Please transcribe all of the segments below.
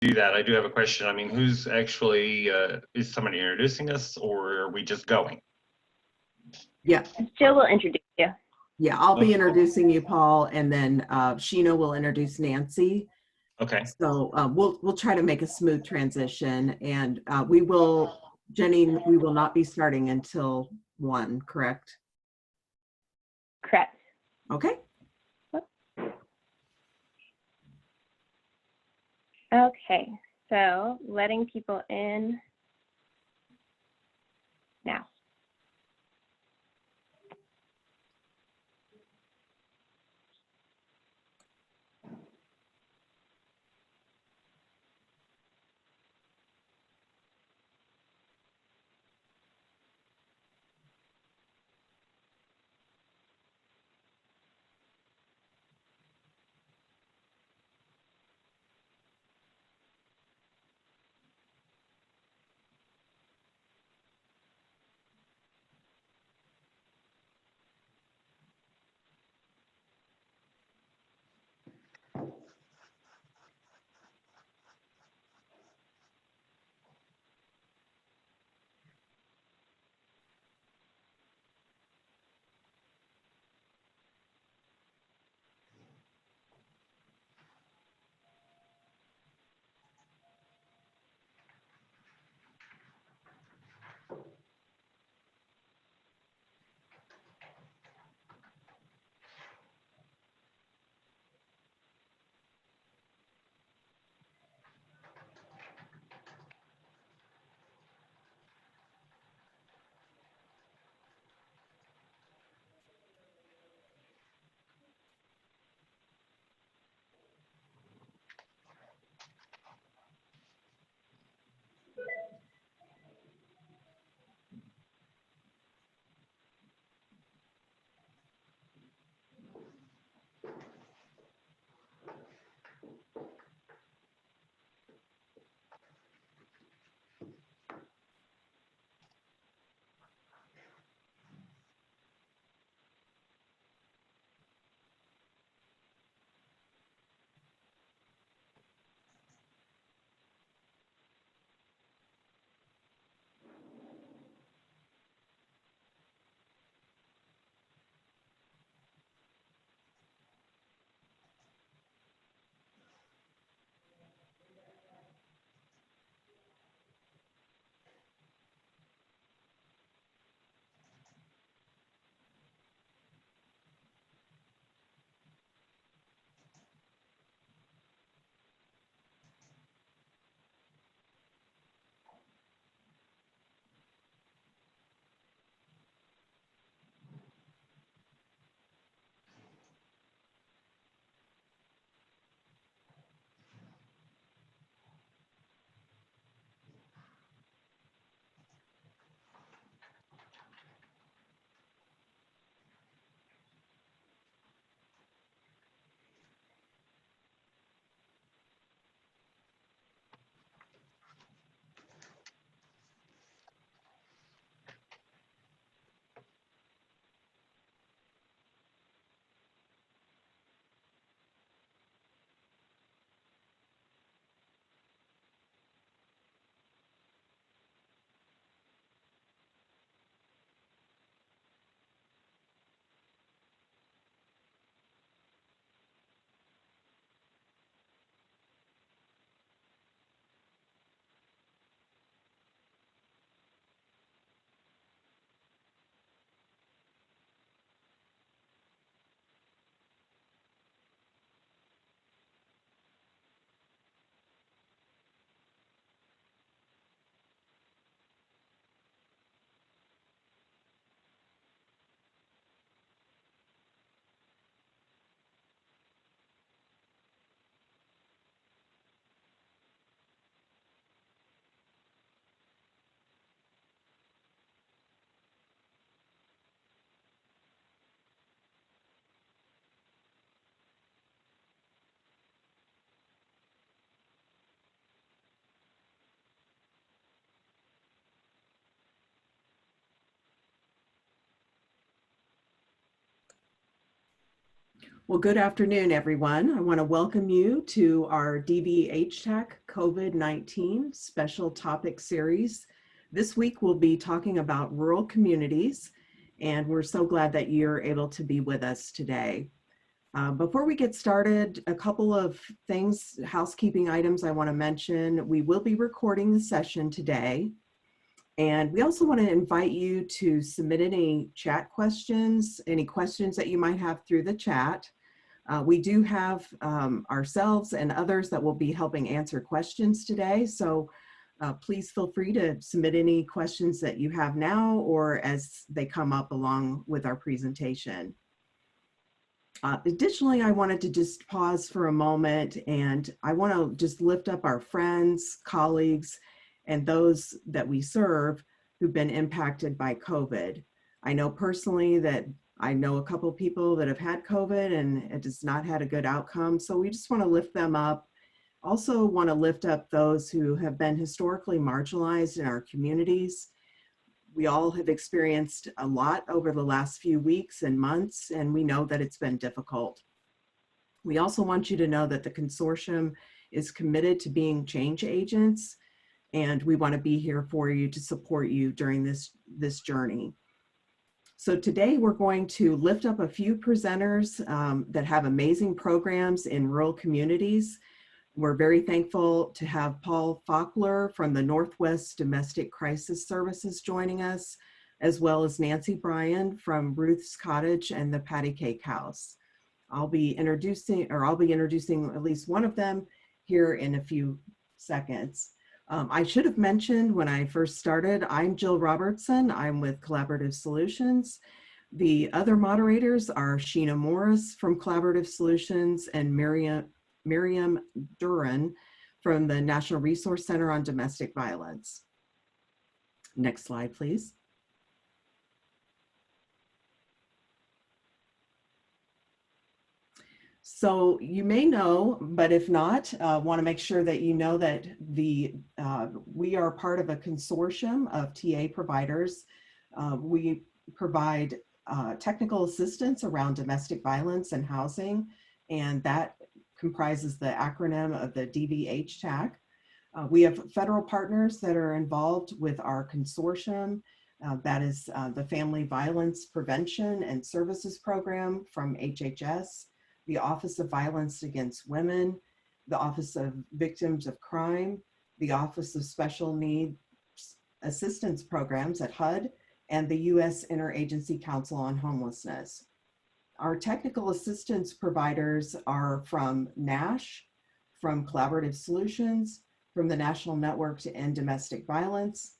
do that, I do have a question. I mean, who's actually, is somebody introducing us, or are we just going? Yeah. Jill will introduce you. Yeah, I'll be introducing you, Paul, and then Sheena will introduce Nancy. Okay. So we'll try to make a smooth transition, and we will, Jenny, we will not be starting until 1, correct? Correct. Okay. Okay, so letting people in now. Well, good afternoon, everyone. I want to welcome you to our DVHTAC COVID-19 special topic series. This week, we'll be talking about rural communities, and we're so glad that you're able to be with us today. Before we get started, a couple of things, housekeeping items I want to mention. We will be recording the session today. And we also want to invite you to submit any chat questions, any questions that you might have through the chat. We do have ourselves and others that will be helping answer questions today. So please feel free to submit any questions that you have now or as they come up along with our presentation. Additionally, I wanted to just pause for a moment, and I want to just lift up our friends, colleagues, and those that we serve who've been impacted by COVID. I know personally that I know a couple of people that have had COVID and it has not had a good outcome. So we just want to lift them up. Also want to lift up those who have been historically marginalized in our communities. We all have experienced a lot over the last few weeks and months, and we know that it's been difficult. We also want you to know that the consortium is committed to being change agents, and we want to be here for you to support you during this journey. So today we're going to lift up a few presenters that have amazing programs in rural communities. We're very thankful to have Paul Foxler from the Northwest Domestic Crisis Services joining us, as well as Nancy Bryan from Ruth's Cottage and the Patty Cake House. I'll be introducing at least one of them here in a few seconds. I should have mentioned when I first started, I'm Jill Robertson. I'm with Collaborative Solutions. The other moderators are Sheena Morris from Collaborative Solutions and Miriam Duran from the National Resource Center on Domestic Violence. Next slide, please. So you may know, but if not, want to make sure that you know that we are part of a consortium of TA providers. We provide technical assistance around domestic violence and housing, and that comprises the acronym of the DVHTAC. We have federal partners that are involved with our consortium. That is the Family Violence Prevention and Services Program from HHS, the Office of Violence Against Women, the Office of Victims of Crime, the Office of Special Needs Assistance Programs at HUD, and the U.S. Interagency Council on Homelessness. Our technical assistance providers are from NASH, from Collaborative Solutions, from the National Network to End Domestic Violence,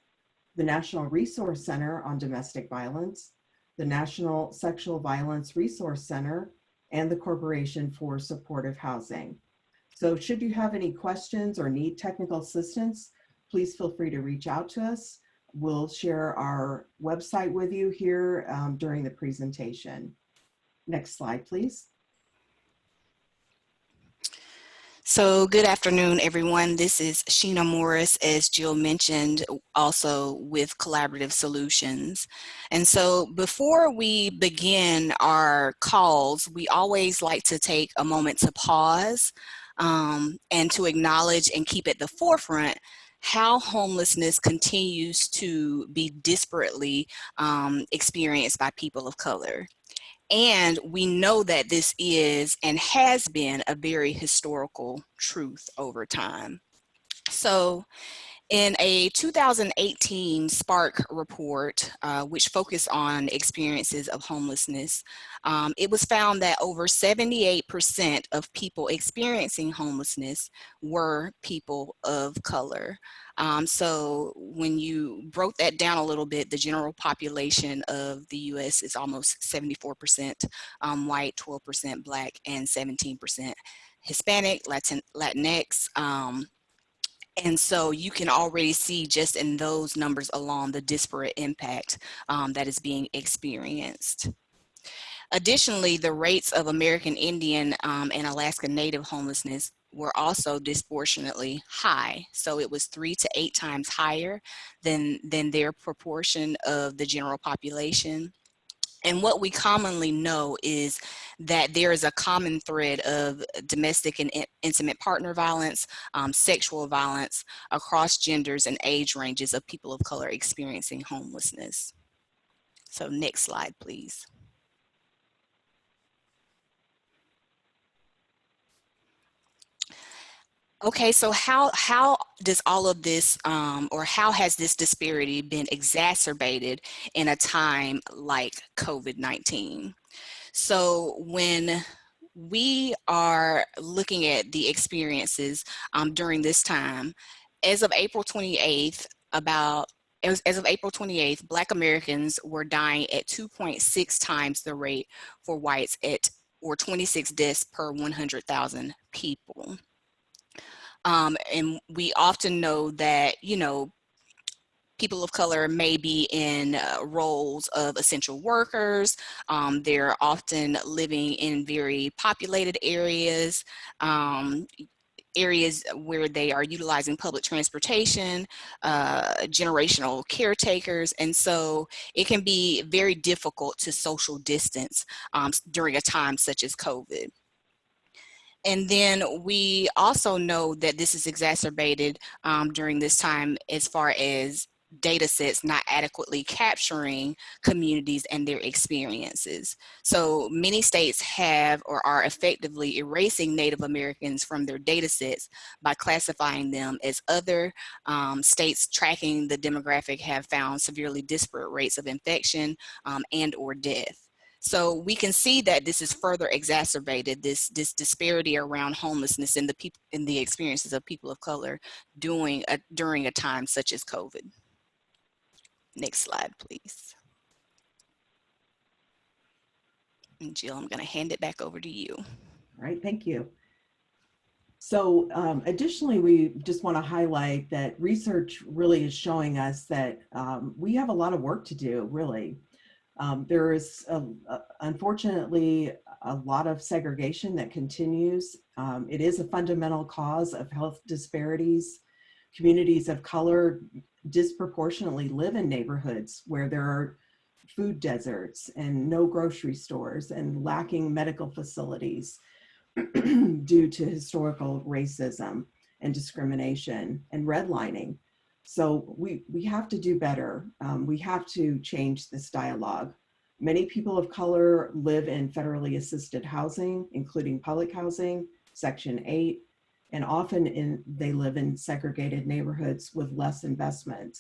the National Resource Center on Domestic Violence, the National Sexual Violence Resource Center, and the Corporation for Supportive Housing. So should you have any questions or need technical assistance, please feel free to reach out to us. We'll share our website with you here during the presentation. Next slide, please. So good afternoon, everyone. This is Sheena Morris, as Jill mentioned, also with Collaborative Solutions. And so before we begin our calls, we always like to take a moment to pause and to acknowledge and keep at the forefront how homelessness continues to be disparately experienced by people of color. And we know that this is and has been a very historical truth over time. So in a 2018 Spark report, which focused on experiences of homelessness, it was found that over 78% of people experiencing homelessness were people of color. So when you broke that down a little bit, the general population of the US is almost 74% white, 12% Black, and 17% Hispanic, Latinx. And so you can already see just in those numbers alone the disparate impact that is being experienced. Additionally, the rates of American Indian and Alaska Native homelessness were also disproportionately high. So it was 3 to 8 times higher than their proportion of the general population. And what we commonly know is that there is a common thread of domestic and intimate partner violence, sexual violence across genders and age ranges of people of color experiencing homelessness. So next slide, please. Okay, so how does all of this, or how has this disparity been exacerbated in a time like COVID-19? So when we are looking at the experiences during this time, as of April 28th, as of April 28th, Black Americans were dying at 2.6 times the rate for whites or 26 deaths per 100,000 people. And we often know that, people of color may be in roles of essential workers. They're often living in very populated areas, areas where they are utilizing public transportation, generational caretakers. And so it can be very difficult to social distance during a time such as COVID. And then we also know that this is exacerbated during this time as far as data sets not adequately capturing communities and their experiences. So many states have or are effectively erasing Native Americans from their data sets by classifying them as other. States tracking the demographic have found severely disparate rates of infection and or death. So we can see that this is further exacerbated, this disparity around homelessness and the experiences of people of color during a time such as COVID. Next slide, please. And Jill, I'm going to hand it back over to you. All right, thank you. So additionally, we just want to highlight that research really is showing us that we have a lot of work to do, really. There is, unfortunately, a lot of segregation that continues. It is a fundamental cause of health disparities. Communities of color disproportionately live in neighborhoods where there are food deserts and no grocery stores and lacking medical facilities due to historical racism and discrimination and redlining. So we have to do better. We have to change this dialogue. Many people of color live in federally assisted housing, including public housing, Section 8, and often they live in segregated neighborhoods with less investment.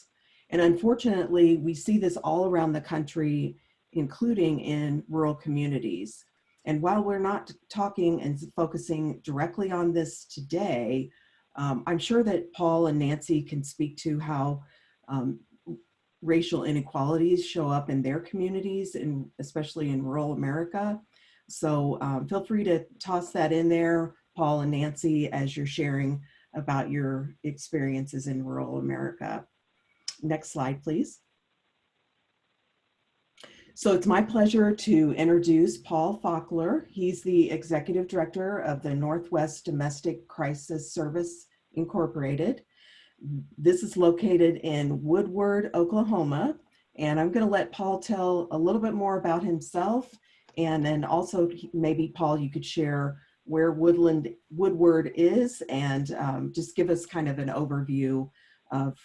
And unfortunately, we see this all around the country, including in rural communities. And while we're not talking and focusing directly on this today, I'm sure that Paul and Nancy can speak to how racial inequalities show up in their communities, and especially in rural America. So feel free to toss that in there, Paul and Nancy, as you're sharing about your experiences in rural America. Next slide, please. So it's my pleasure to introduce Paul Foxler. He's the Executive Director of the Northwest Domestic Crisis Service Incorporated. This is located in Woodward, Oklahoma. And I'm going to let Paul tell a little bit more about himself. And then also maybe, Paul, you could share where Woodward is and just give us kind of an overview of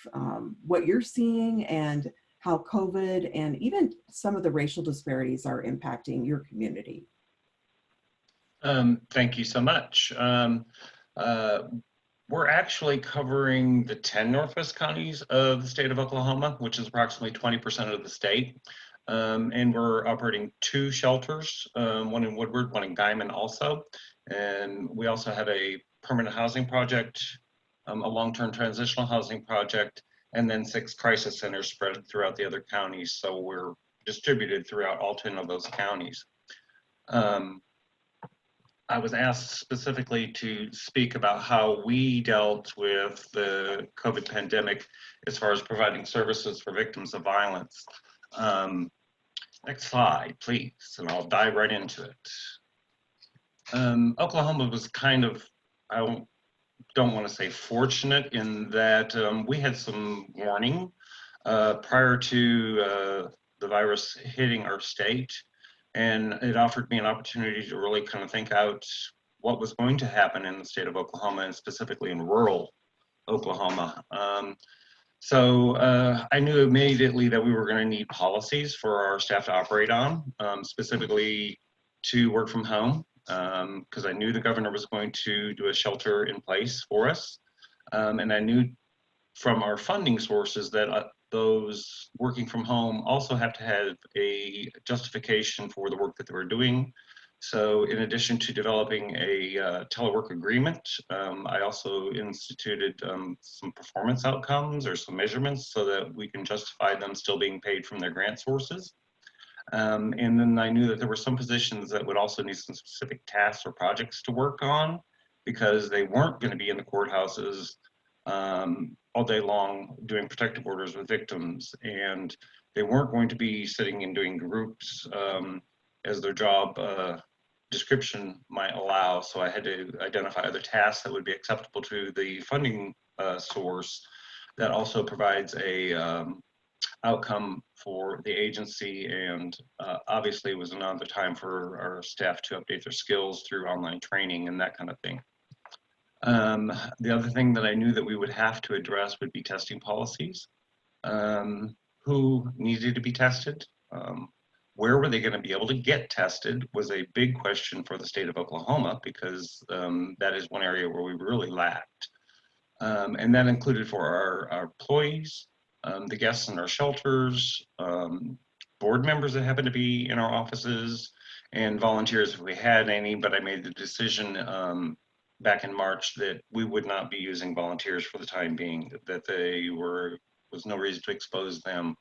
what you're seeing and how COVID and even some of the racial disparities are impacting your community. Thank you so much. We're actually covering the 10 Northwest counties of the state of Oklahoma, which is approximately 20% of the state. And we're operating 2 shelters, one in Woodward, one in Guyman also. And we also have a permanent housing project, a long-term transitional housing project, and then 6 crisis centers spread throughout the other counties. So we're distributed throughout all 10 of those counties. I was asked specifically to speak about how we dealt with the COVID pandemic as far as providing services for victims of violence. Next slide, please, and I'll dive right into it. Oklahoma was kind of, I don't want to say fortunate in that we had some warning prior to the virus hitting our state. And it offered me an opportunity to really kind of think out what was going to happen in the state of Oklahoma, and specifically in rural Oklahoma. I knew immediately that we were going to need policies for our staff to operate on, specifically to work from home, because I knew the governor was going to do a shelter in place for us. And I knew from our funding sources that those working from home also have to have a justification for the work that they were doing. So in addition to developing a telework agreement, I also instituted some performance outcomes or some measurements so that we can justify them still being paid from their grant sources. And then I knew that there were some positions that would also need some specific tasks or projects to work on, because they weren't going to be in the courthouses all day long doing protective orders with victims, and they weren't going to be sitting and doing groups as their job description might allow. So I had to identify other tasks that would be acceptable to the funding source that also provides a outcome for the agency, and obviously it was another time for our staff to update their skills through online training and that kind of thing. The other thing that I knew that we would have to address would be testing policies. Who needed to be tested? Where were they going to be able to get tested was a big question for the state of Oklahoma, because that is one area where we really lacked. And that included for our employees, the guests in our shelters, board members that happen to be in our offices, and volunteers if we had any. But I made the decision back in March that we would not be using volunteers for the time being, that was no reason to expose them.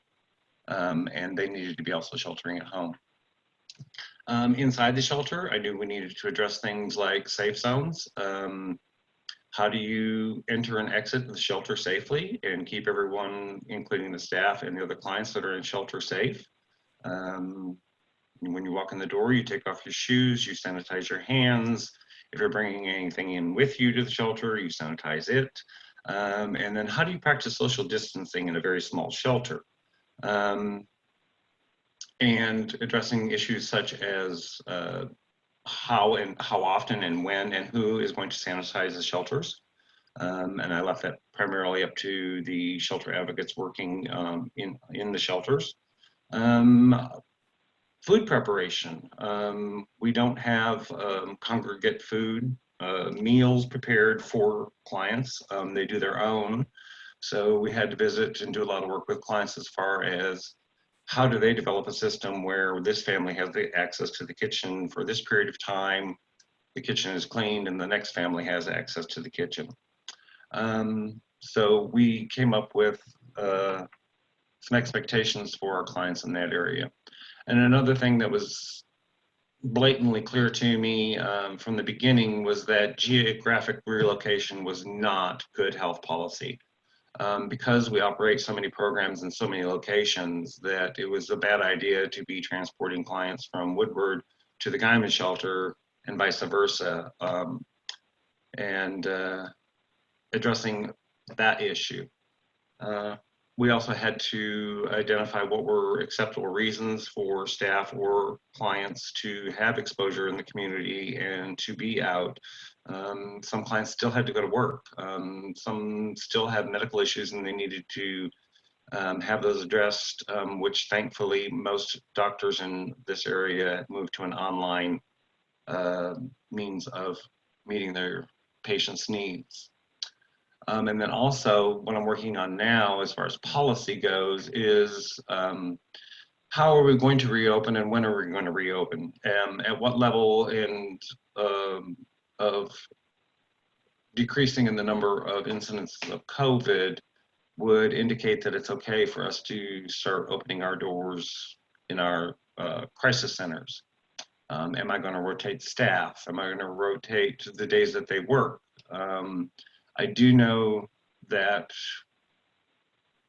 And they needed to be also sheltering at home. Inside the shelter, I knew we needed to address things like safe zones. How do you enter and exit the shelter safely and keep everyone, including the staff and the other clients that are in shelter, safe? When you walk in the door, you take off your shoes, you sanitize your hands. If you're bringing anything in with you to the shelter, you sanitize it. And then how do you practice social distancing in a very small shelter? And addressing issues such as how often and when and who is going to sanitize the shelters. And I left that primarily up to the shelter advocates working in the shelters. Food preparation. We don't have congregate food meals prepared for clients. They do their own. So we had to visit and do a lot of work with clients as far as how do they develop a system where this family has the access to the kitchen for this period of time, the kitchen is cleaned, and the next family has access to the kitchen. So we came up with some expectations for our clients in that area. And another thing that was blatantly clear to me from the beginning was that geographic relocation was not good health policy. Because we operate so many programs in so many locations, that it was a bad idea to be transporting clients from Woodward to the Guyman shelter and vice versa, and addressing that issue. We also had to identify what were acceptable reasons for staff or clients to have exposure in the community and to be out. Some clients still had to go to work. Some still have medical issues and they needed to have those addressed, which thankfully most doctors in this area moved to an online means of meeting their patients' needs. And then also what I'm working on now as far as policy goes is how are we going to reopen and when are we going to reopen? At what level and of decreasing in the number of incidents of COVID would indicate that it's okay for us to start opening our doors in our crisis centers? Am I going to rotate staff? Am I going to rotate the days that they work? I do know that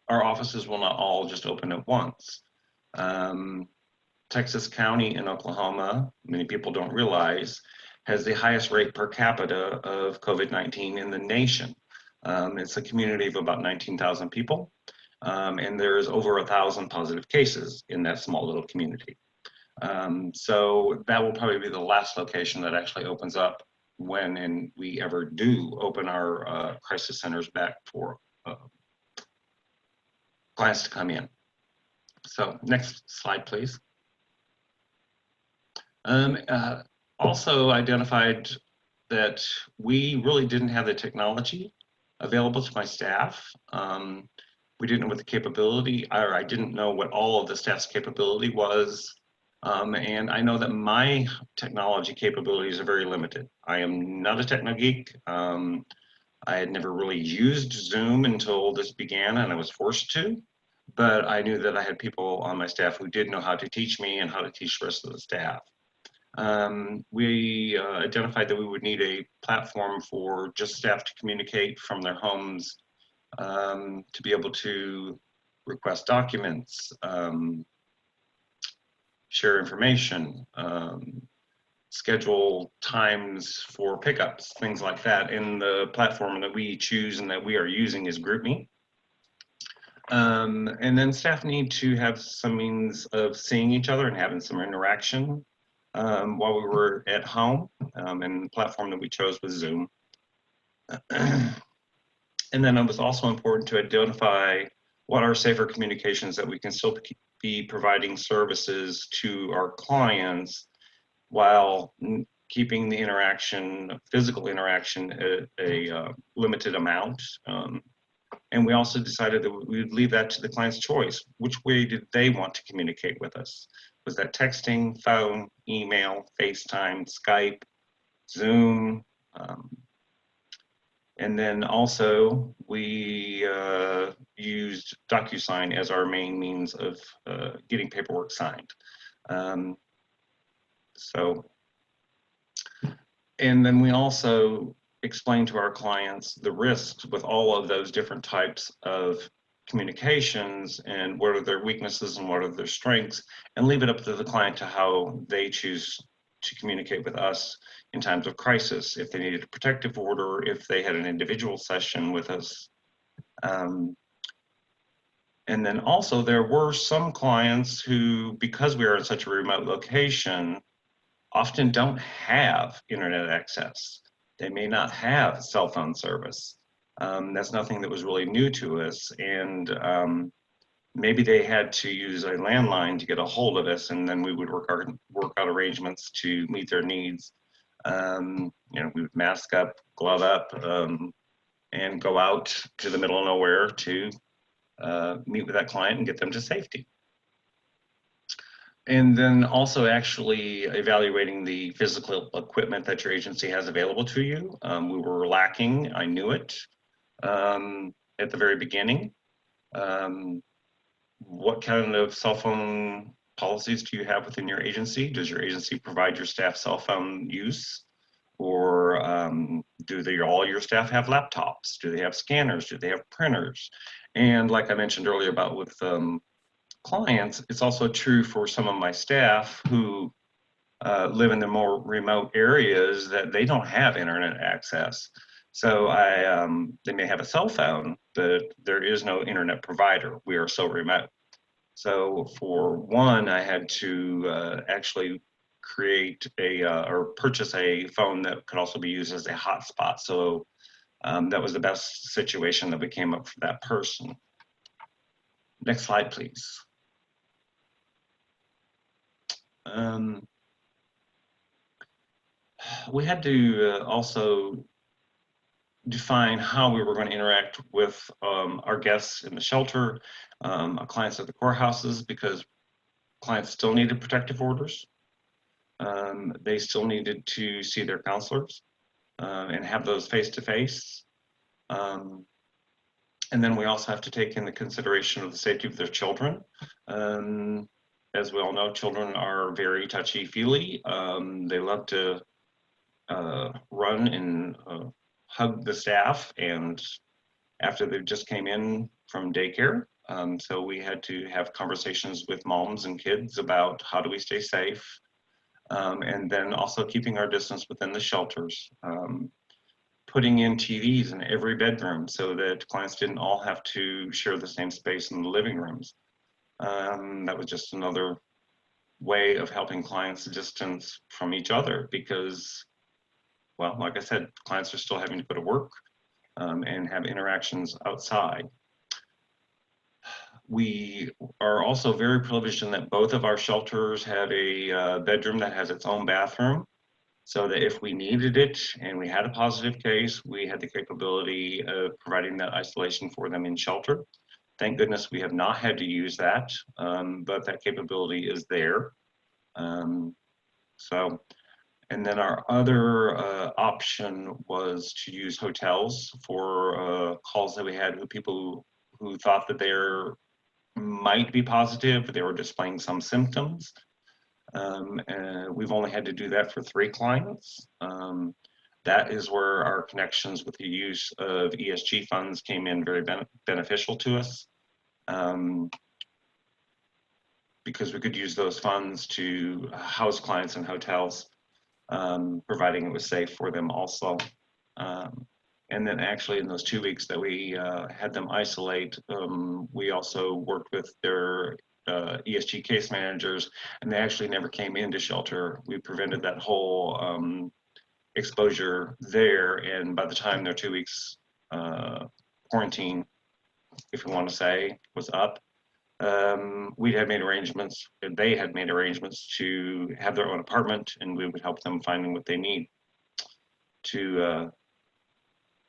our offices will not all just open at once. Texas County in Oklahoma, many people don't realize, has the highest rate per capita of COVID-19 in the nation. It's a community of about 19,000 people. And there's over 1,000 positive cases in that small little community. So that will probably be the last location that actually opens up when we ever do open our crisis centers back for clients to come in. So next slide, please. Also identified that we really didn't have the technology available to my staff. We didn't know what the capability, or I didn't know what all of the staff's capability was. And I know that my technology capabilities are very limited. I am not a techno geek. I had never really used Zoom until this began and I was forced to, but I knew that I had people on my staff who did know how to teach me and how to teach the rest of the staff. We identified that we would need a platform for just staff to communicate from their homes, to be able to request documents, share information, schedule times for pickups, things like that. And the platform that we choose and that we are using is GroupMe. And then staff need to have some means of seeing each other and having some interaction while we were at home, and the platform that we chose was Zoom. And then it was also important to identify what are safer communications that we can still be providing services to our clients while keeping the interaction, physical interaction, at a limited amount. And we also decided that we would leave that to the client's choice. Which way did they want to communicate with us? Was that texting, phone, email, FaceTime, Skype, Zoom? And then also we used DocuSign as our main means of getting paperwork signed. And then we also explained to our clients the risks with all of those different types of communications and what are their weaknesses and what are their strengths, and leave it up to the client to how they choose to communicate with us in times of crisis, if they needed a protective order, if they had an individual session with us. And then also there were some clients who, because we are in such a remote location, often don't have internet access. They may not have cell phone service. That's nothing that was really new to us. And maybe they had to use a landline to get a hold of us, and then we would work out arrangements to meet their needs. You know, we would mask up, glove up, and go out to the middle of nowhere to meet with that client and get them to safety. And then also actually evaluating the physical equipment that your agency has available to you. We were lacking, I knew it at the very beginning. What kind of cell phone policies do you have within your agency? Does your agency provide your staff cell phone use? Or do all your staff have laptops? Do they have scanners? Do they have printers? And like I mentioned earlier about with clients, it's also true for some of my staff who live in the more remote areas that they don't have internet access. So they may have a cell phone, but there is no internet provider. We are so remote. So for one, I had to actually create or purchase a phone that could also be used as a hotspot. So that was the best situation that came up for that person. Next slide, please. We had to also define how we were going to interact with our guests in the shelter, our clients at the courthouses, because clients still needed protective orders. They still needed to see their counselors and have those face-to-face. And then we also have to take into consideration of the safety of their children. As we all know, children are very touchy-feely. They love to run and hug the staff, and after they just came in from daycare. So we had to have conversations with moms and kids about how do we stay safe, and then also keeping our distance within the shelters. putting in TVs in every bedroom so that clients didn't all have to share the same space in the living rooms. That was just another way of helping clients distance from each other because, well, like I said, clients are still having to go to work and have interactions outside. We are also very privileged in that both of our shelters have a bedroom that has its own bathroom, so that if we needed it and we had a positive case, we had the capability of providing that isolation for them in shelter. Thank goodness we have not had to use that, but that capability is there. And then our other option was to use hotels for calls that we had with people who thought that they might be positive, but they were displaying some symptoms. And we've only had to do that for 3 clients. That is where our connections with the use of ESG funds came in very beneficial to us, because we could use those funds to house clients in hotels, providing it was safe for them also. And then actually in those 2 weeks that we had them isolate, we also worked with their ESG case managers, and they actually never came into shelter. We prevented that whole exposure there, and by the time their 2 weeks quarantine, if you want to say, was up, we had made arrangements, and they had made arrangements to have their own apartment, and we would help them finding what they need to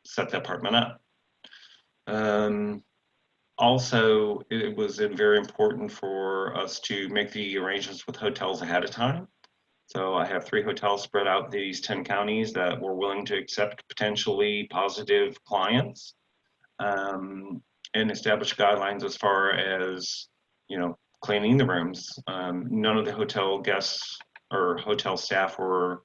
set the apartment up. Also, it was very important for us to make the arrangements with hotels ahead of time. So I have 3 hotels spread out these 10 counties that were willing to accept potentially positive clients, and establish guidelines as far as, you know, cleaning the rooms. None of the hotel guests or hotel staff were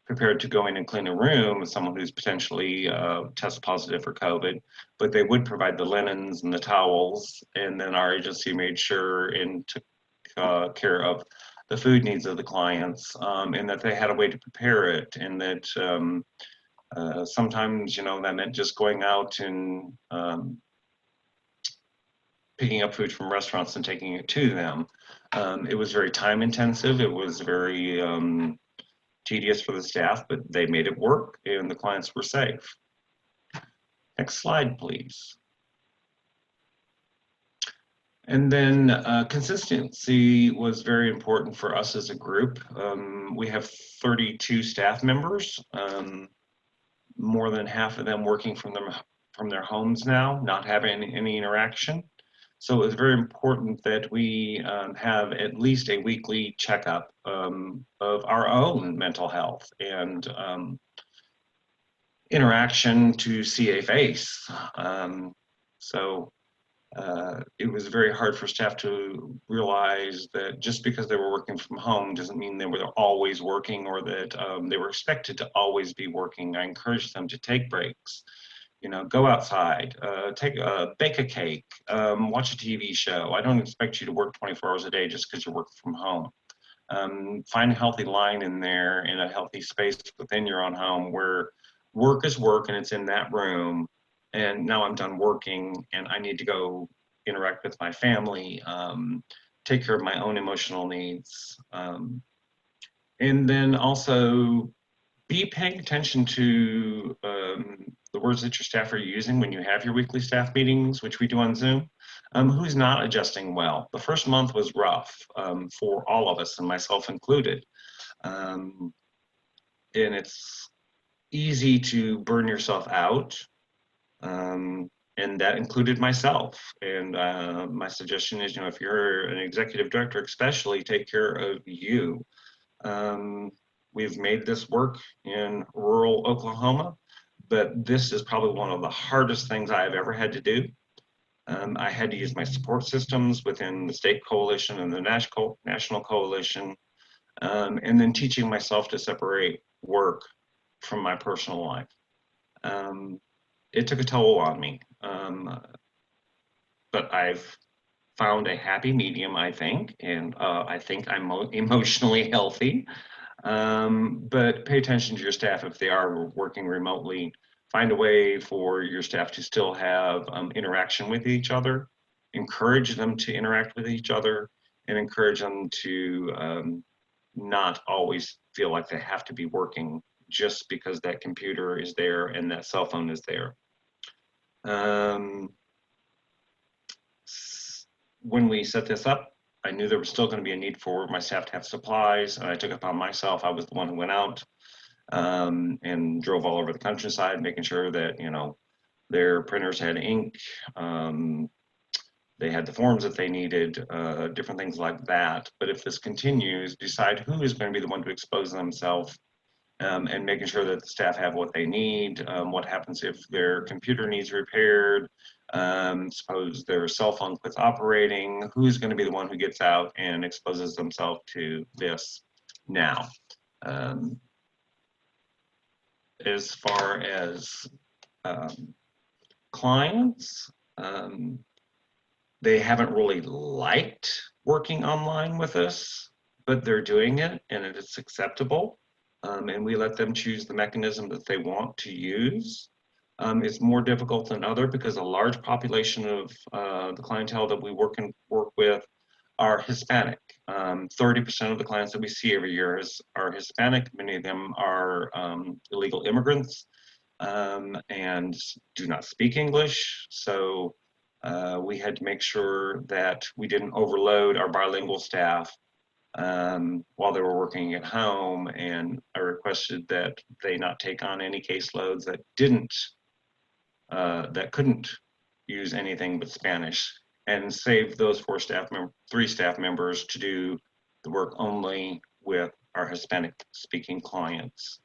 prepared to go in and clean a room with someone who's potentially test positive for COVID, but they would provide the linens and the towels, and then our agency made sure and took care of the food needs of the clients, and that they had a way to prepare it, and that sometimes, you know, that meant just going out and picking up food from restaurants and taking it to them. It was very time intensive. It was very tedious for the staff, but they made it work and the clients were safe. Next slide, please. And then consistency was very important for us as a group. We have 32 staff members, more than half of them working from their homes now, not having any interaction. So it was very important that we have at least a weekly checkup of our own mental health and interaction to see a face. It was very hard for staff to realize that just because they were working from home doesn't mean they were always working, or that they were expected to always be working. I encouraged them to take breaks. You know, go outside, bake a cake, watch a TV show. I don't expect you to work 24 hours a day just because you're working from home. Find a healthy line in there, in a healthy space within your own home where work is work and it's in that room. And now I'm done working and I need to go interact with my family, take care of my own emotional needs. And then also be paying attention to the words that your staff are using when you have your weekly staff meetings, which we do on Zoom. Who's not adjusting well? The first month was rough for all of us, and myself included. And it's easy to burn yourself out, and that included myself. And my suggestion is, you know, if you're an executive director, especially, take care of you. We've made this work in rural Oklahoma, but this is probably one of the hardest things I have ever had to do. I had to use my support systems within the state coalition and the national coalition, and then teaching myself to separate work from my personal life. It took a toll on me, but I've found a happy medium, I think, and I think I'm emotionally healthy. But pay attention to your staff if they are working remotely. find a way for your staff to still have interaction with each other, encourage them to interact with each other, and encourage them to not always feel like they have to be working just because that computer is there and that cell phone is there. When we set this up, I knew there was still going to be a need for my staff to have supplies, and I took it upon myself. I was the one who went out and drove all over the countryside, making sure that, you know, their printers had ink, they had the forms that they needed, different things like that. But if this continues, decide who is going to be the one to expose themselves, and making sure that the staff have what they need. What happens if their computer needs repaired? Suppose their cell phone quits operating, who's going to be the one who gets out and exposes themselves to this now? As far as clients, they haven't really liked working online with us, but they're doing it and it's acceptable. And we let them choose the mechanism that they want to use. It's more difficult than other because a large population of the clientele that we work with are Hispanic. 30% of the clients that we see every year are Hispanic. Many of them are illegal immigrants and do not speak English. So we had to make sure that we didn't overload our bilingual staff while they were working at home, and I requested that they not take on any caseloads that couldn't use anything but Spanish, and save those three staff members to do the work only with our Hispanic speaking clients.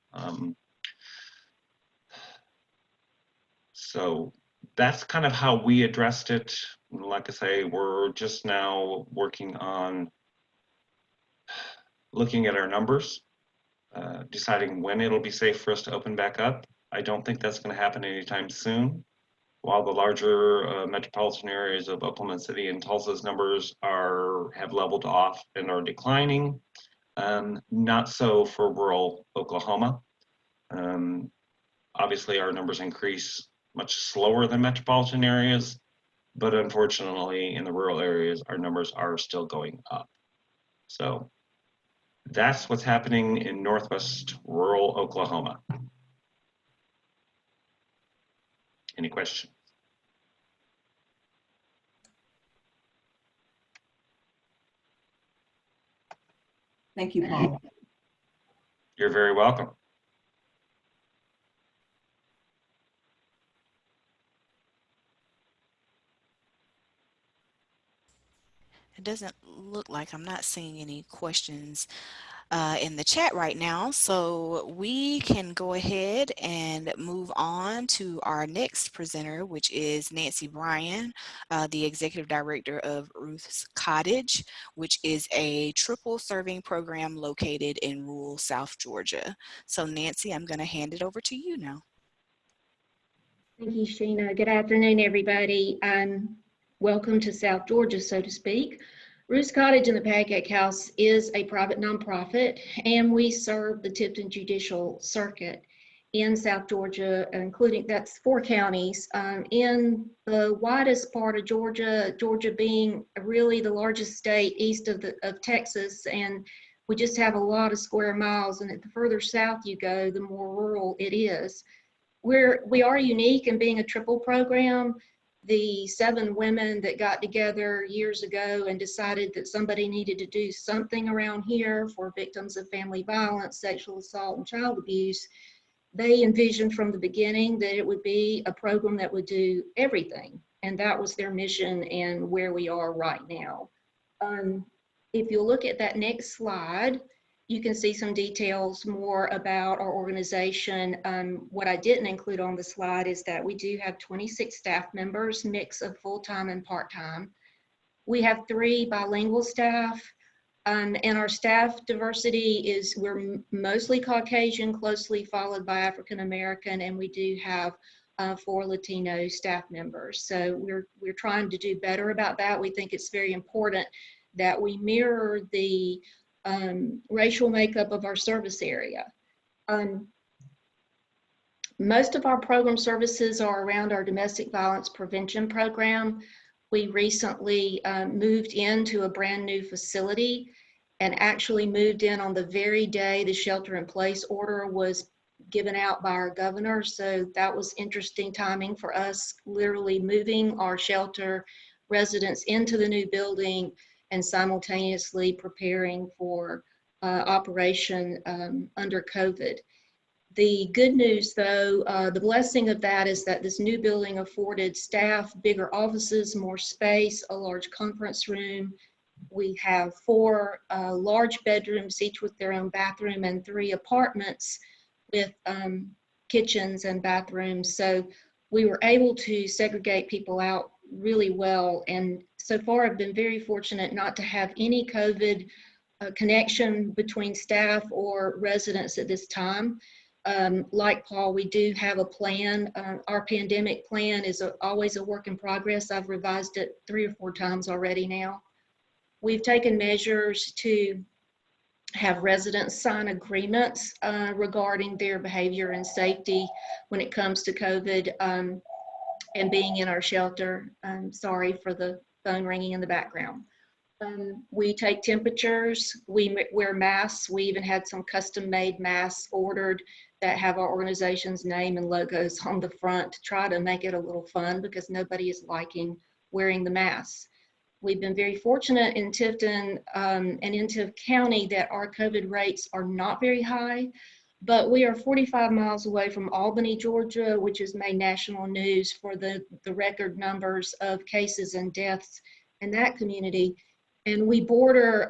So that's kind of how we addressed it. Like I say, we're just now working on looking at our numbers, deciding when it'll be safe for us to open back up. I don't think that's going to happen anytime soon. While the larger metropolitan areas of Oklahoma City and Tulsa's numbers have leveled off and are declining, not so for rural Oklahoma. Obviously, our numbers increase much slower than metropolitan areas, but unfortunately, in the rural areas, our numbers are still going up. So that's what's happening in Northwest rural Oklahoma. Any questions? Thank you, Paul. You're very welcome. It doesn't look like I'm not seeing any questions in the chat right now, so we can go ahead and move on to our next presenter, which is Nancy Bryan, the Executive Director of Ruth's Cottage, which is a triple serving program located in rural South Georgia. So Nancy, I'm going to hand it over to you now. Thank you, Sheena. Good afternoon, everybody. Welcome to South Georgia, so to speak. Ruth's Cottage and the Pancake House is a private nonprofit, and we serve the Tipton Judicial Circuit in South Georgia, including, that's 4 counties. In the widest part of Georgia, Georgia being really the largest state east of Texas, and we just have a lot of square miles, and the further south you go, the more rural it is. We are unique in being a triple program. The 7 women that got together years ago and decided that somebody needed to do something around here for victims of family violence, sexual assault, and child abuse, they envisioned from the beginning that it would be a program that would do everything. And that was their mission and where we are right now. If you look at that next slide, you can see some details more about our organization. What I didn't include on the slide is that we do have 26 staff members, mix of full-time and part-time. We have 3 bilingual staff, and our staff diversity is we're mostly Caucasian, closely followed by African American, and we do have 4 Latino staff members. So we're trying to do better about that. We think it's very important that we mirror the racial makeup of our service area. Most of our program services are around our domestic violence prevention program. We recently moved into a brand new facility and actually moved in on the very day the shelter-in-place order was given out by our governor. So that was interesting timing for us, literally moving our shelter residents into the new building and simultaneously preparing for operation under COVID. The good news, though, the blessing of that is that this new building afforded staff bigger offices, more space, a large conference room. We have 4 large bedrooms, each with their own bathroom, and 3 apartments with kitchens and bathrooms. So we were able to segregate people out really well. And so far, I've been very fortunate not to have any COVID connection between staff or residents at this time. Like Paul, we do have a plan. Our pandemic plan is always a work in progress. I've revised it 3 or 4 times already now. We've taken measures to have residents sign agreements regarding their behavior and safety when it comes to COVID and being in our shelter. I'm sorry for the phone ringing in the background. We take temperatures, we wear masks. We even had some custom made masks ordered that have our organization's name and logos on the front to try to make it a little fun because nobody is liking wearing the masks. We've been very fortunate in Tifton and in Tift County that our COVID rates are not very high, but we are 45 miles away from Albany, Georgia, which has made national news for the record numbers of cases and deaths in that community. And we border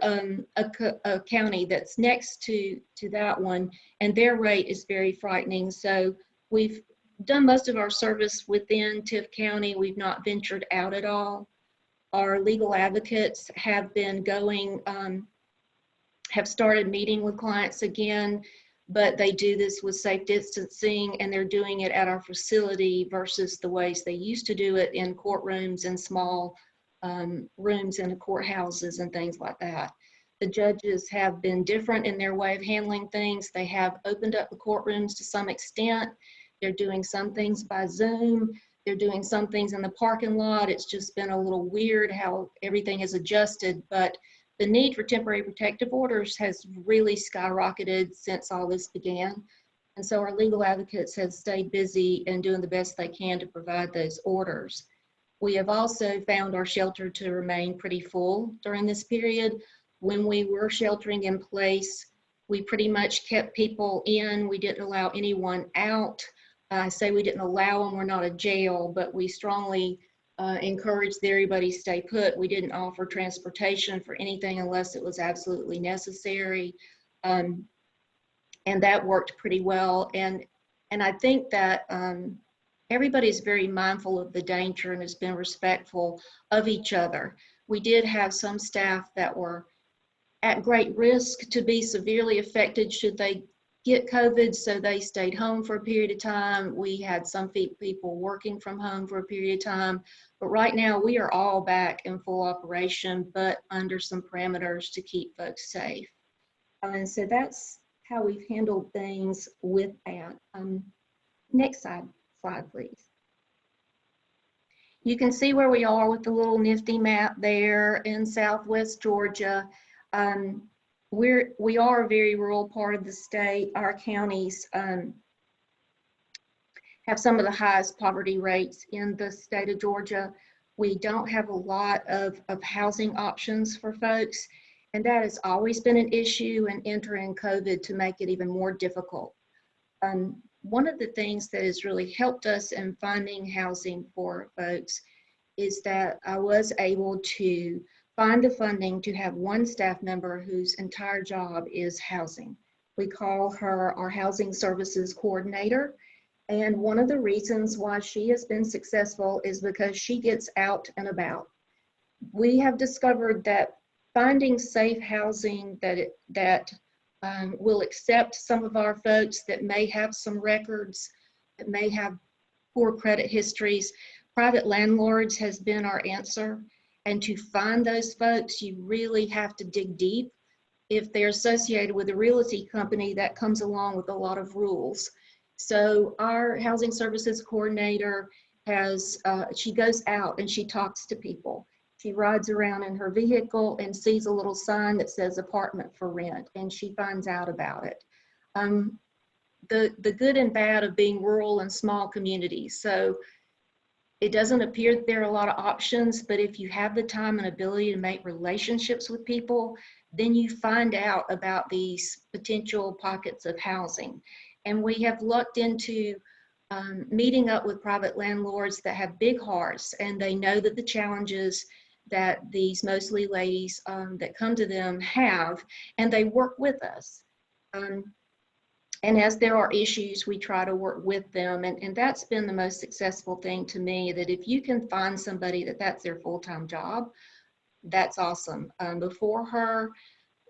a county that's next to that one, and their rate is very frightening. So we've done most of our service within Tift County. We've not ventured out at all. Our legal advocates have been going, have started meeting with clients again, but they do this with safe distancing, and they're doing it at our facility versus the ways they used to do it in courtrooms and small rooms in courthouses and things like that. The judges have been different in their way of handling things. They have opened up the courtrooms to some extent. They're doing some things by Zoom. They're doing some things in the parking lot. It's just been a little weird how everything has adjusted, but the need for temporary protective orders has really skyrocketed since all this began. And so our legal advocates have stayed busy and doing the best they can to provide those orders. We have also found our shelter to remain pretty full during this period. When we were sheltering in place, we pretty much kept people in. We didn't allow anyone out. I say we didn't allow them, we're not a jail, but we strongly encouraged that everybody stay put. We didn't offer transportation for anything unless it was absolutely necessary. And that worked pretty well. And I think that everybody's very mindful of the danger and has been respectful of each other. We did have some staff that were at great risk to be severely affected should they get COVID, so they stayed home for a period of time. We had some people working from home for a period of time, but right now we are all back in full operation, but under some parameters to keep folks safe. And so that's how we've handled things with that. Next slide, please. You can see where we are with the little nifty map there in Southwest Georgia. We are a very rural part of the state. Our counties have some of the highest poverty rates in the state of Georgia. We don't have a lot of housing options for folks, and that has always been an issue, and entering COVID to make it even more difficult. One of the things that has really helped us in finding housing for folks is that I was able to find the funding to have one staff member whose entire job is housing. We call her our housing services coordinator. And one of the reasons why she has been successful is because she gets out and about. We have discovered that finding safe housing that will accept some of our folks that may have some records, that may have poor credit histories, private landlords has been our answer. And to find those folks, you really have to dig deep. If they're associated with a realty company, that comes along with a lot of rules. So our housing services coordinator has, she goes out and she talks to people. She rides around in her vehicle and sees a little sign that says apartment for rent, and she finds out about it. The good and bad of being rural and small communities. So it doesn't appear that there are a lot of options, but if you have the time and ability to make relationships with people, then you find out about these potential pockets of housing. And we have looked into meeting up with private landlords that have big hearts, and they know that the challenges that these mostly ladies that come to them have, and they work with us. And as there are issues, we try to work with them. And that's been the most successful thing to me, that if you can find somebody that's their full-time job, that's awesome. Before her,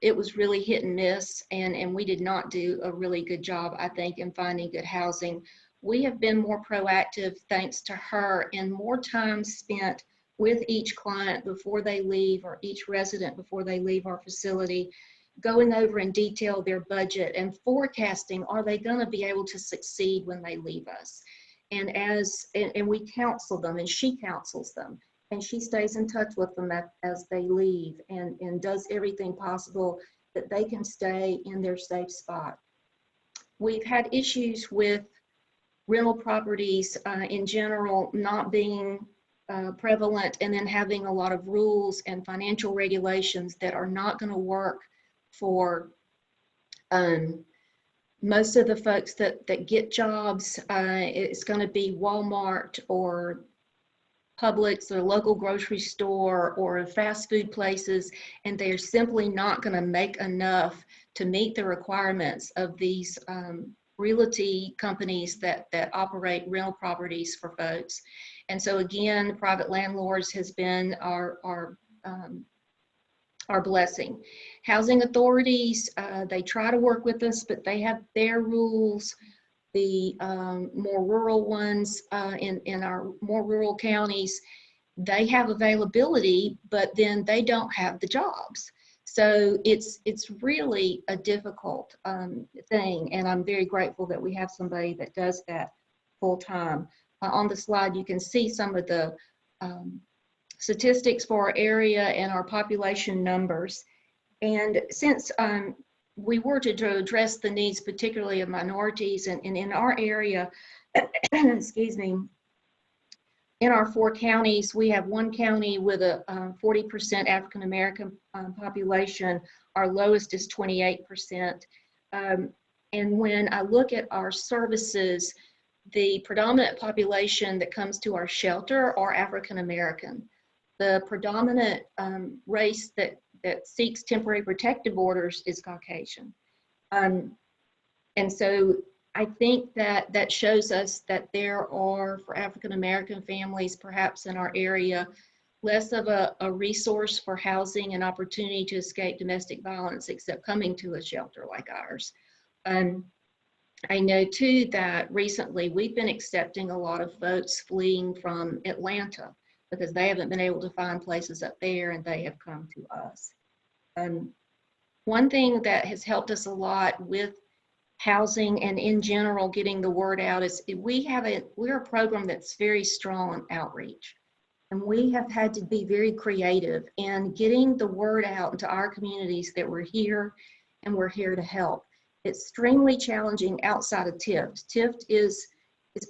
it was really hit and miss, and we did not do a really good job, I think, in finding good housing. We have been more proactive thanks to her, and more time spent with each client before they leave, or each resident before they leave our facility, going over in detail their budget and forecasting, are they going to be able to succeed when they leave us? And we counsel them, and she counsels them, and she stays in touch with them as they leave, and does everything possible that they can stay in their safe spot. We've had issues with rental properties in general not being prevalent, and then having a lot of rules and financial regulations that are not going to work for most of the folks that get jobs. It's going to be Walmart or Publix or local grocery store or fast food places, and they're simply not going to make enough to meet the requirements of these realty companies that operate rental properties for folks. And so again, private landlords has been our blessing. Housing authorities, they try to work with us, but they have their rules. The more rural ones in our more rural counties, they have availability, but then they don't have the jobs. So it's really a difficult thing, and I'm very grateful that we have somebody that does that full time. On the slide, you can see some of the statistics for our area and our population numbers. And since we were to address the needs, particularly of minorities, and in our area, excuse me, in our 4 counties, we have one county with a 40% African American population. Our lowest is 28%. And when I look at our services, the predominant population that comes to our shelter are African American. The predominant race that seeks temporary protective orders is Caucasian. And so I think that shows us that there are, for African American families, perhaps in our area, less of a resource for housing and opportunity to escape domestic violence, except coming to a shelter like ours. I know too that recently we've been accepting a lot of folks fleeing from Atlanta because they haven't been able to find places up there, and they have come to us. One thing that has helped us a lot with housing and in general getting the word out is we're a program that's very strong on outreach, and we have had to be very creative in getting the word out into our communities that we're here and we're here to help. It's extremely challenging outside of TIFT. TIFT is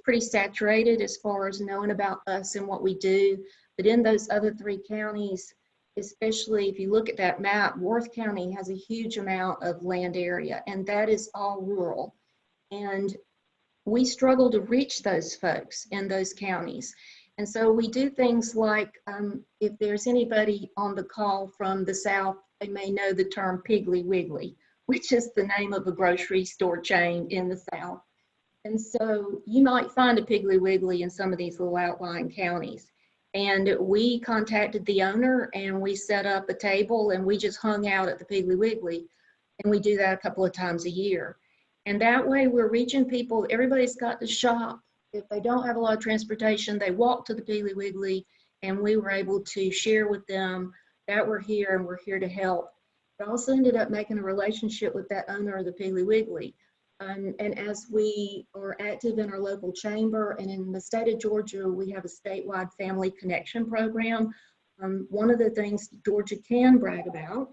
pretty saturated as far as knowing about us and what we do, but in those other 3 counties, especially if you look at that map, Worth County has a huge amount of land area, and that is all rural. And we struggle to reach those folks in those counties. And so we do things like, if there's anybody on the call from the South, they may know the term Piggly Wiggly, which is the name of a grocery store chain in the South. And so you might find a Piggly Wiggly in some of these little outlying counties. And we contacted the owner, and we set up a table, and we just hung out at the Piggly Wiggly. And we do that a couple of times a year. And that way we're reaching people. Everybody's got to shop. If they don't have a lot of transportation, they walk to the Piggly Wiggly, and we were able to share with them that we're here and we're here to help. It also ended up making a relationship with that owner of the Piggly Wiggly. And as we are active in our local chamber and in the state of Georgia, we have a statewide family connection program. One of the things Georgia can brag about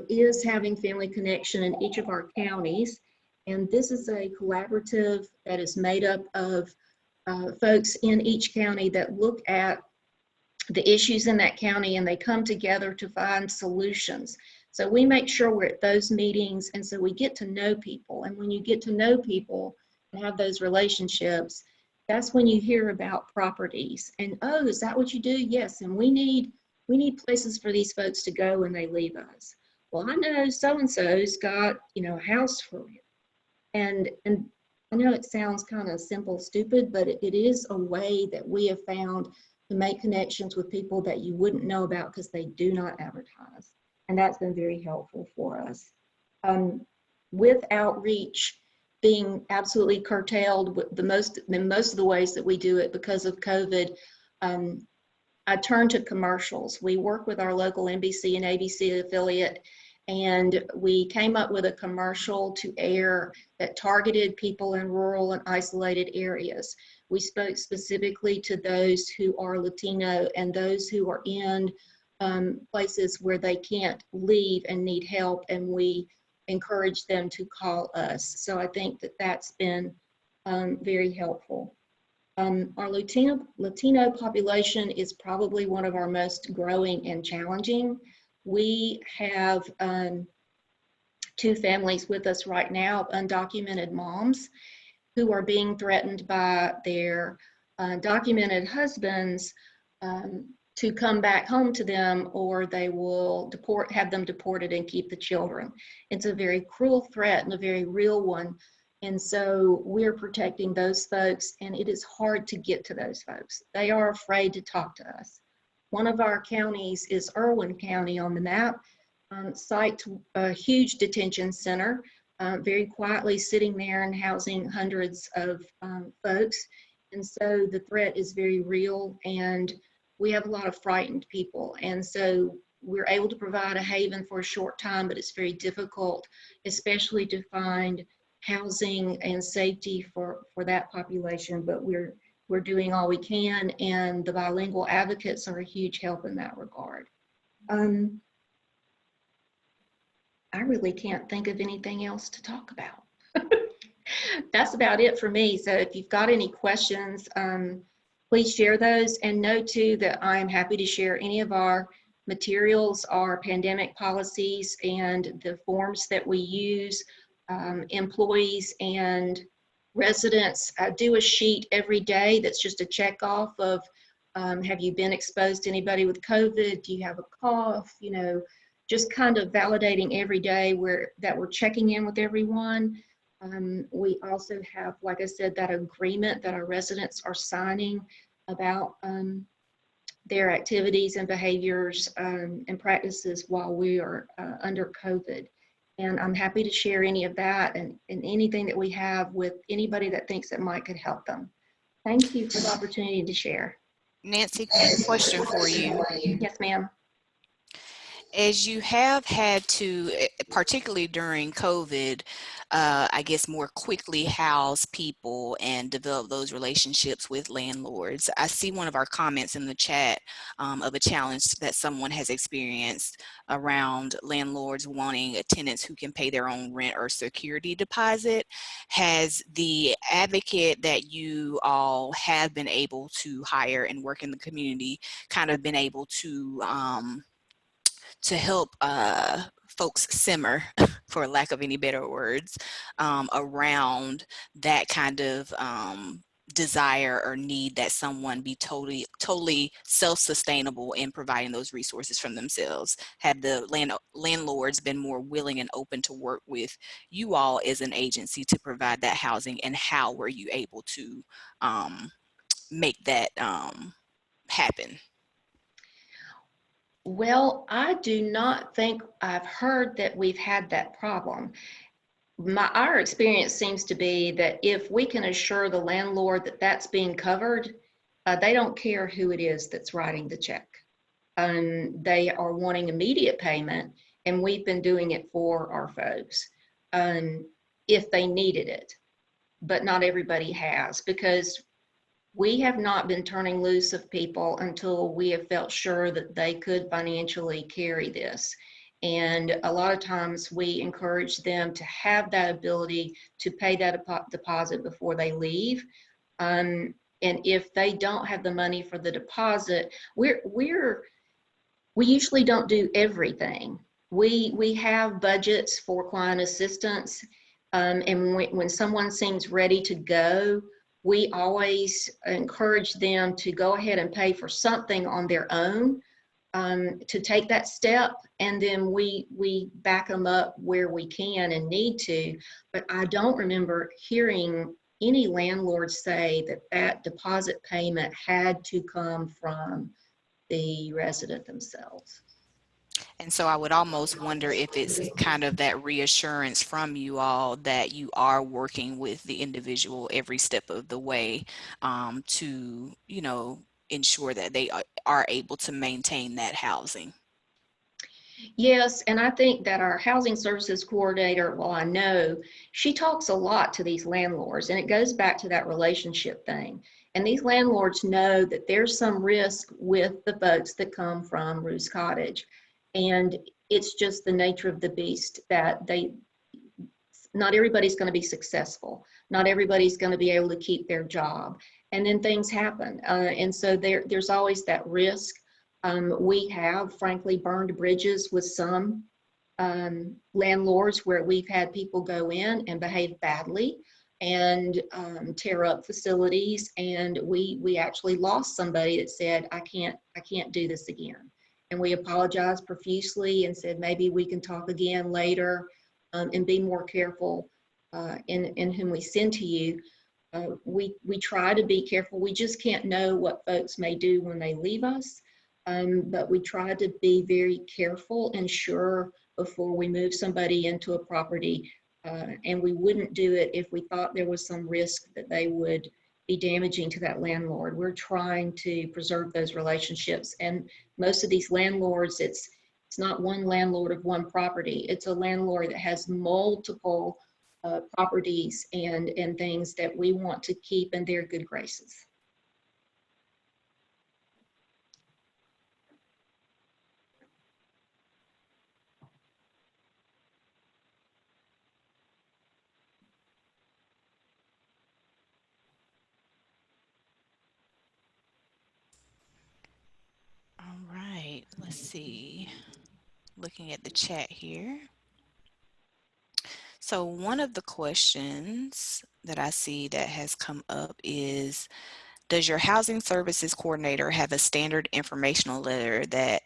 is having family connection in each of our counties. And this is a collaborative that is made up of folks in each county that look at the issues in that county and they come together to find solutions. So we make sure we're at those meetings, and so we get to know people. And when you get to know people and have those relationships, that's when you hear about properties. And oh, is that what you do? Yes, and we need places for these folks to go when they leave us. Well, I know so-and-so's got, a house for you. And I know it sounds kind of simple, stupid, but it is a way that we have found to make connections with people that you wouldn't know about because they do not advertise. And that's been very helpful for us. With outreach being absolutely curtailed, in most of the ways that we do it because of COVID, I turn to commercials. We work with our local NBC and ABC affiliate, and we came up with a commercial to air that targeted people in rural and isolated areas. We spoke specifically to those who are Latino and those who are in places where they can't leave and need help, and we encourage them to call us. So I think that that's been very helpful. Our Latino population is probably one of our most growing and challenging. We have 2 families with us right now of undocumented moms who are being threatened by their documented husbands to come back home to them, or they will have them deported and keep the children. It's a very cruel threat and a very real one. And so we're protecting those folks, and it is hard to get to those folks. They are afraid to talk to us. One of our counties is Irwin County on the map, site to a huge detention center, very quietly sitting there and housing hundreds of folks. And so the threat is very real, and we have a lot of frightened people. And so we're able to provide a haven for a short time, but it's very difficult, especially to find housing and safety for that population. But we're doing all we can, and the bilingual advocates are a huge help in that regard. I really can't think of anything else to talk about. That's about it for me. So if you've got any questions, please share those, and know too that I'm happy to share any of our materials, our pandemic policies, and the forms that we use. Employees and residents do a sheet every day that's just a check off of have you been exposed to anybody with COVID? Do you have a cough? Just kind of validating every day that we're checking in with everyone. We also have, like I said, that agreement that our residents are signing about their activities and behaviors and practices while we are under COVID. And I'm happy to share any of that and anything that we have with anybody that thinks it could help them. Thank you for the opportunity to share. Nancy, question for you. Yes, ma'am. As you have had to, particularly during COVID, I guess more quickly house people and develop those relationships with landlords. I see one of our comments in the chat of a challenge that someone has experienced around landlords wanting tenants who can pay their own rent or security deposit. Has the advocate that you all have been able to hire and work in the community kind of been able to help folks simmer, for lack of any better words, around that kind of desire or need that someone be totally self-sustainable in providing those resources from themselves? Have the landlords been more willing and open to work with you all as an agency to provide that housing, and how were you able to make that happen? Well, I do not think I've heard that we've had that problem. Our experience seems to be that if we can assure the landlord that that's being covered, they don't care who it is that's writing the check. They are wanting immediate payment, and we've been doing it for our folks. if they needed it, but not everybody has, because we have not been turning loose of people until we have felt sure that they could financially carry this. And a lot of times we encourage them to have that ability to pay that deposit before they leave. And if they don't have the money for the deposit, we usually don't do everything. We have budgets for client assistance, and when someone seems ready to go, we always encourage them to go ahead and pay for something on their own, to take that step, and then we back them up where we can and need to. But I don't remember hearing any landlords say that that deposit payment had to come from the resident themselves. And so I would almost wonder if it's kind of that reassurance from you all that you are working with the individual every step of the way, to, you know, ensure that they are able to maintain that housing. Yes, and I think that our housing services coordinator, well, I know, she talks a lot to these landlords, and it goes back to that relationship thing. And these landlords know that there's some risk with the folks that come from Ruth's Cottage. And it's just the nature of the beast that not everybody's going to be successful. Not everybody's going to be able to keep their job. And then things happen. And so there's always that risk. We have, frankly, burned bridges with some landlords where we've had people go in and behave badly and tear up facilities. And we actually lost somebody that said, I can't do this again. And we apologized profusely and said, maybe we can talk again later, and be more careful in whom we send to you. We try to be careful. We just can't know what folks may do when they leave us. But we try to be very careful and sure before we move somebody into a property. And we wouldn't do it if we thought there was some risk that they would be damaging to that landlord. We're trying to preserve those relationships. And most of these landlords, it's not one landlord of one property. It's a landlord that has multiple properties and things that we want to keep in their good graces. All right, let's see. Looking at the chat here. So one of the questions that I see that has come up is, does your housing services coordinator have a standard informational letter that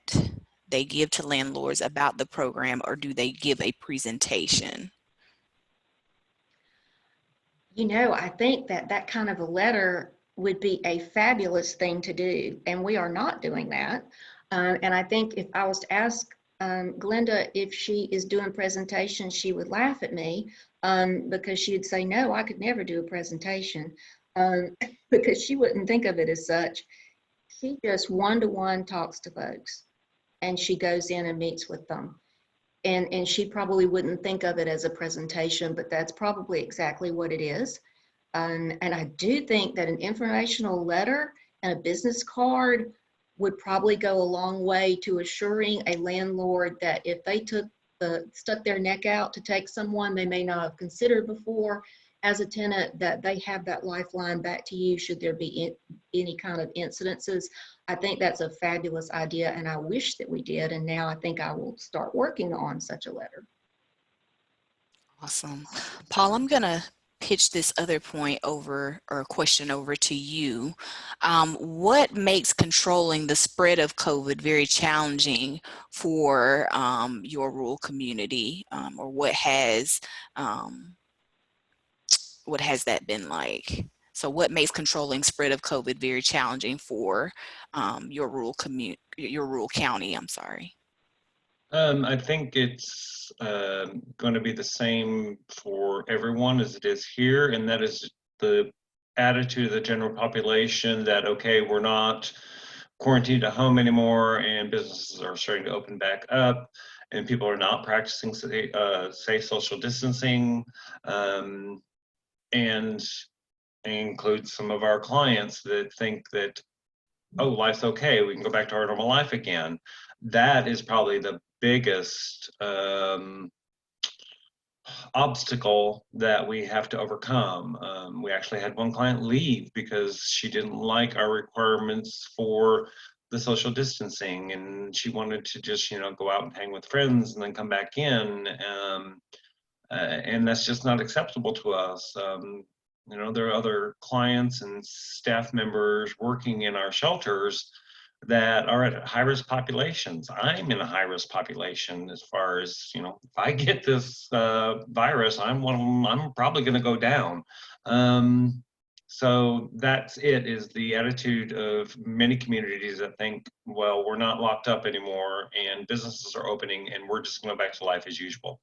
they give to landlords about the program, or do they give a presentation? You know, I think that kind of a letter would be a fabulous thing to do, and we are not doing that. And I think if I was to ask Glenda if she is doing presentations, she would laugh at me, because she'd say, no, I could never do a presentation, because she wouldn't think of it as such. She just one-to-one talks to folks, and she goes in and meets with them. And she probably wouldn't think of it as a presentation, but that's probably exactly what it is. And I do think that an informational letter and a business card would probably go a long way to assuring a landlord that if they stuck their neck out to take someone they may not have considered before as a tenant, that they have that lifeline back to you should there be any kind of incidences. I think that's a fabulous idea, and I wish that we did. And now I think I will start working on such a letter. Awesome. Paul, I'm gonna pitch this other point over, or question over to you. What makes controlling the spread of COVID very challenging for your rural community, or what has that been like? So what makes controlling spread of COVID very challenging for your rural county, I'm sorry? I think it's going to be the same for everyone as it is here, and that is the attitude of the general population that, okay, we're not quarantined at home anymore and businesses are starting to open back up. and people are not practicing safe social distancing, and includes some of our clients that think that, oh, life's okay, we can go back to our normal life again. That is probably the biggest obstacle that we have to overcome. We actually had one client leave because she didn't like our requirements for the social distancing, and she wanted to just, go out and hang with friends and then come back in. And that's just not acceptable to us. There are other clients and staff members working in our shelters that are at high-risk populations. I'm in a high-risk population as far as, if I get this virus, I'm one of them, I'm probably going to go down. So that's is the attitude of many communities that think, well, we're not locked up anymore and businesses are opening and we're just going to go back to life as usual.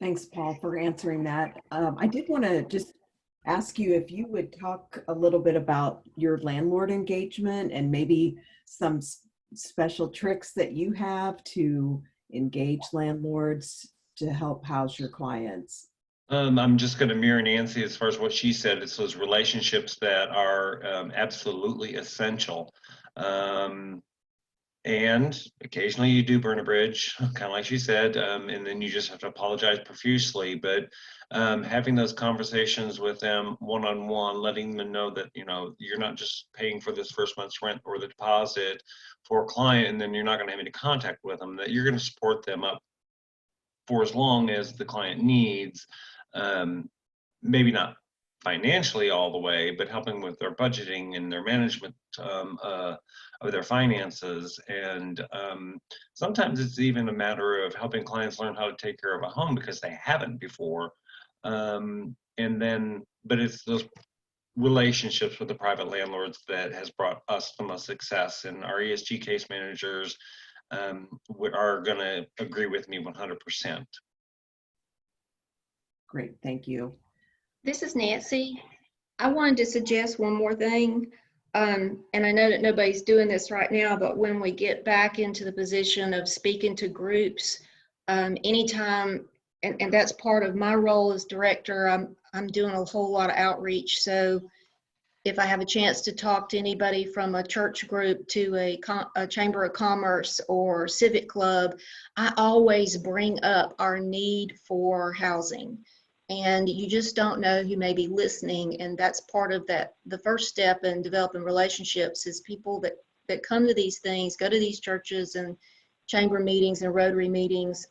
Thanks, Paul, for answering that. I did want to just ask you if you would talk a little bit about your landlord engagement and maybe some special tricks that you have to engage landlords to help house your clients. I'm just going to mirror Nancy as far as what she said. It's those relationships that are absolutely essential. And occasionally you do burn a bridge, kind of like she said, and then you just have to apologize profusely. But having those conversations with them one-on-one, letting them know that, you're not just paying for this first month's rent or the deposit for a client, and then you're not going to have any contact with them, that you're going to support them up for as long as the client needs. Maybe not financially all the way, but helping with their budgeting and their management of their finances. And sometimes it's even a matter of helping clients learn how to take care of a home because they haven't before. But it's those relationships with the private landlords that has brought us the most success, and our ESG case managers are going to agree with me 100%. Great, thank you. This is Nancy. I wanted to suggest one more thing. And I know that nobody's doing this right now, but when we get back into the position of speaking to groups, anytime, and that's part of my role as director, I'm doing a whole lot of outreach. So if I have a chance to talk to anybody from a church group to a chamber of commerce or civic club, I always bring up our need for housing. And you just don't know who may be listening. And that's part of that. The first step in developing relationships is people that come to these things, go to these churches and chamber meetings and Rotary meetings.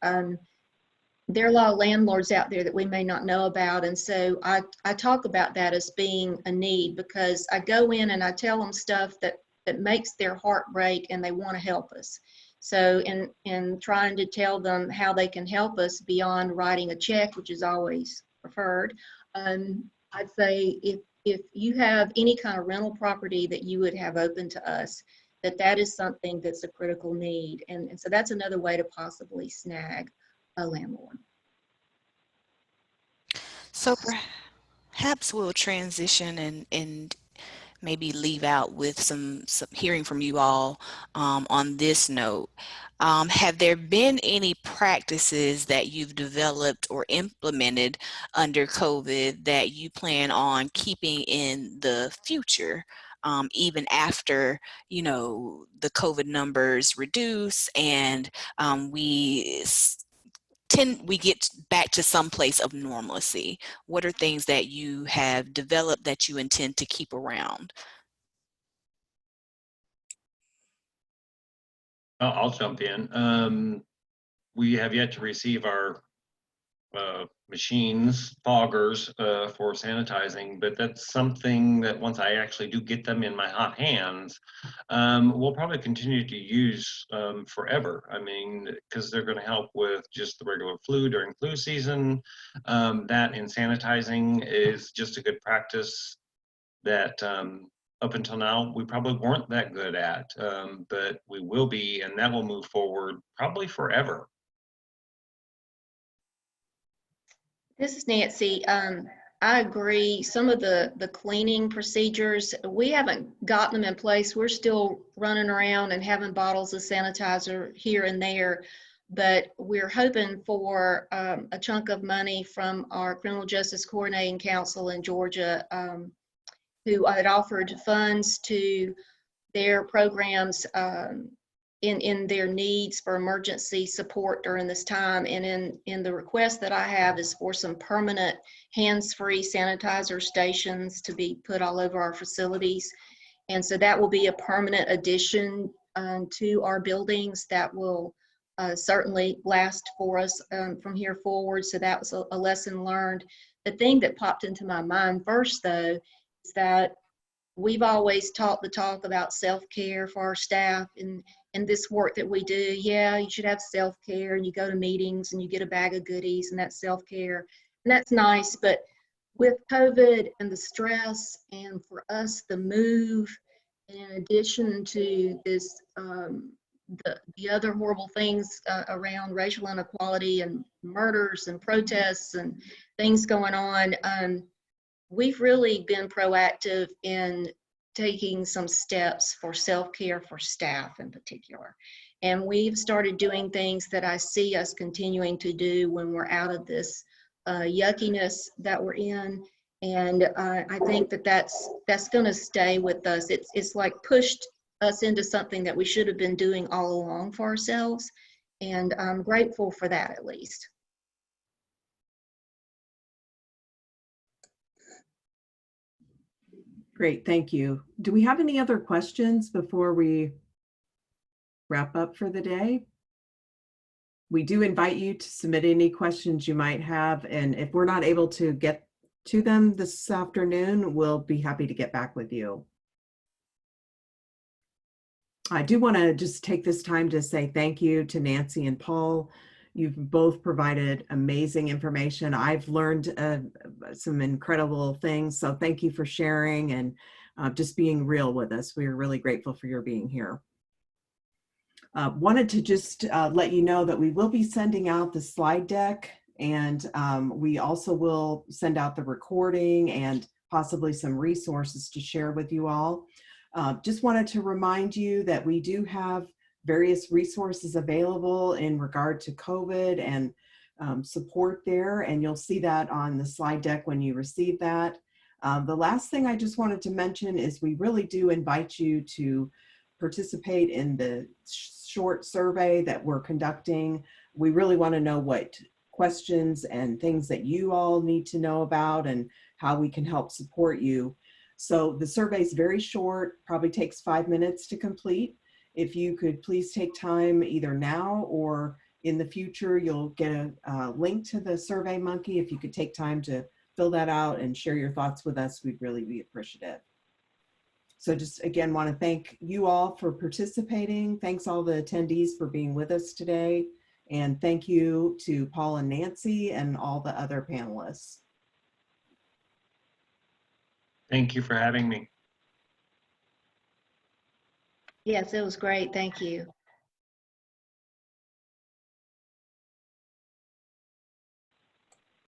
There are a lot of landlords out there that we may not know about. And so I talk about that as being a need, because I go in and I tell them stuff that makes their heart break and they want to help us. So in trying to tell them how they can help us beyond writing a check, which is always preferred, I'd say if you have any kind of rental property that you would have open to us, that is something that's a critical need. And so that's another way to possibly snag a landlord. So perhaps we'll transition and maybe leave out with some hearing from you all on this note. Have there been any practices that you've developed or implemented under COVID that you plan on keeping in the future, even after, the COVID numbers reduce and we get back to some place of normalcy? What are things that you have developed that you intend to keep around? I'll jump in. We have yet to receive our machines, foggers for sanitizing, but that's something that once I actually do get them in my hot hands, we'll probably continue to use forever. I mean, because they're going to help with just the regular flu during flu season. That and sanitizing is just a good practice that up until now we probably weren't that good at, but we will be, and that will move forward probably forever. This is Nancy. I agree. Some of the cleaning procedures, we haven't gotten them in place. We're still running around and having bottles of sanitizer here and there, but we're hoping for a chunk of money from our Criminal Justice Coordinating Council in Georgia, who had offered funds to their programs in their needs for emergency support during this time. And in the request that I have is for some permanent hands-free sanitizer stations to be put all over our facilities. And so that will be a permanent addition to our buildings that will certainly last for us from here forward. So that was a lesson learned. The thing that popped into my mind first, though, is that we've always taught the talk about self-care for our staff and this work that we do. Yeah, you should have self-care, and you go to meetings and you get a bag of goodies, and that's self-care, and that's nice. But with COVID and the stress, and for us the move, in addition to this the other horrible things around racial inequality and murders and protests and things going on, we've really been proactive in taking some steps for self-care for staff in particular. And we've started doing things that I see us continuing to do when we're out of this yuckiness that we're in. And I think that that's going to stay with us. It's like pushed us into something that we should have been doing all along for ourselves. And I'm grateful for that, at least. Great, thank you. Do we have any other questions before we wrap up for the day? We do invite you to submit any questions you might have, and if we're not able to get to them this afternoon, we'll be happy to get back with you. I do want to just take this time to say thank you to Nancy and Paul. You've both provided amazing information. I've learned some incredible things. So thank you for sharing and just being real with us. We are really grateful for your being here. Wanted to just let you know that we will be sending out the slide deck, and we also will send out the recording and possibly some resources to share with you all. Just wanted to remind you that we do have various resources available in regard to COVID and support there, and you'll see that on the slide deck when you receive that. The last thing I just wanted to mention is we really do invite you to participate in the short survey that we're conducting. We really want to know what questions and things that you all need to know about and how we can help support you. So the survey is very short, probably takes 5 minutes to complete. If you could please take time either now or in the future, you'll get a link to the Survey Monkey. If you could take time to fill that out and share your thoughts with us, we'd really be appreciative. So just again, want to thank you all for participating. Thanks all the attendees for being with us today. And thank you to Paul and Nancy and all the other panelists. Thank you for having me. Yes, it was great. Thank you.